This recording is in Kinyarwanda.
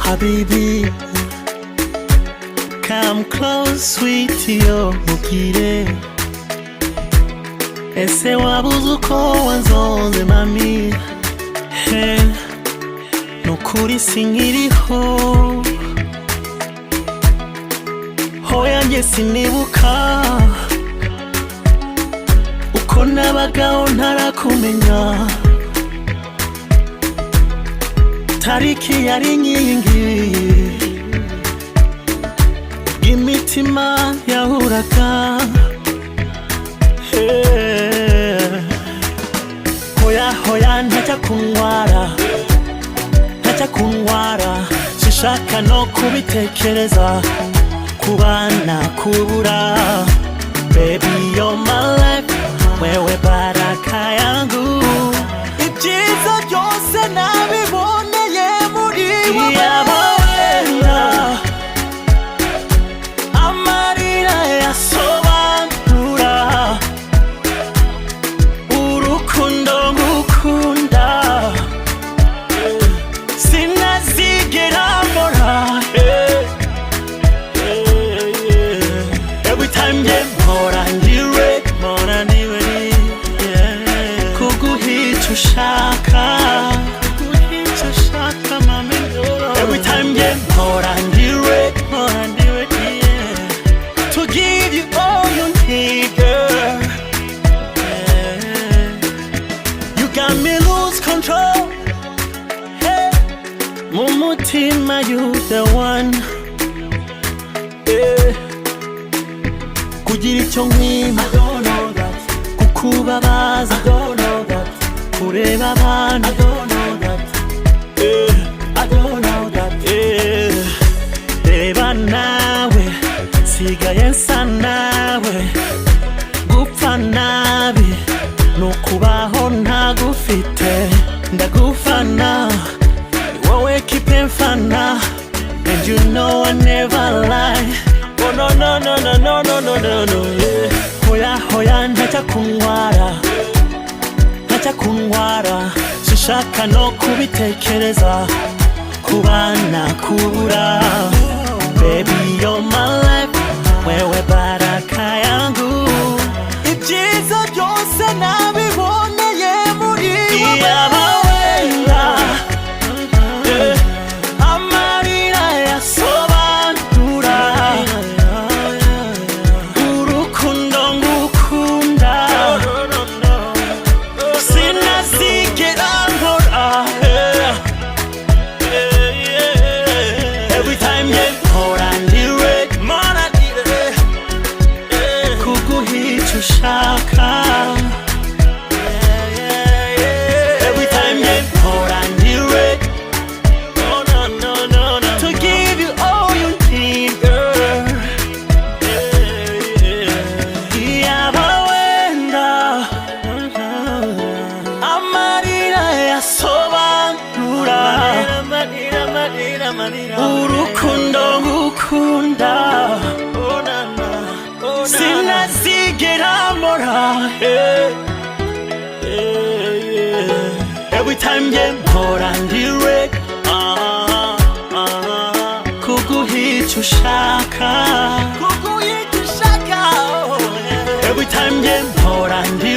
Habibi, come close, sweetie, oh mukire. Ese wabuze uko wanzonze mami. Hey, nukuri sinkiriho. Hoya njye sinibuka uko nabagaho ntarakumenya. Tariki yari inkingi imitima yahuraga. Hoya hoya ntajya kuntwara sinshaka no kubitekereza kubana kubura. Baby you're my life, wewe baraka yangu. Ibyiza byose nabiboneye muri wowe. Amarira yasobanura urukundo ngukunda. Sinazigera mbora. Every time nge mpora ndiwe kuguhica ushaka mami. Every time nge mpora ndiwe to give you all you need, girl. You got me lose control. Hey, mumutima you the one. Kugira icyo nkwima kukubabaza kureba abantu reba nawe sigaye nsa nawe. Gupfa nabi nukubaho ntagufite. Ndagufana wowe kipe mfana. And you know I never lie. Oh no no no no no no no no no, yeah. Hoya hoya ntajya kuntwara sinshaka no kubitekereza kubana kubura. Baby you're my life, wewe baraka yangu. Ibyiza byose nabiboneye muri wowe. Amarira yasobanura urukundo ngukunda. Sinazigera nkora. Every time nge mpora ndiwe kuguhica ushaka. Every time nge mpora ndiwe to give you all you need, girl. Yaba wenda amarira yasobanura urukundo ngukunda. Sinazigera mbora. Every time nge mpora ndiwe kuguhica ushaka. Every time nge mpora ndiwe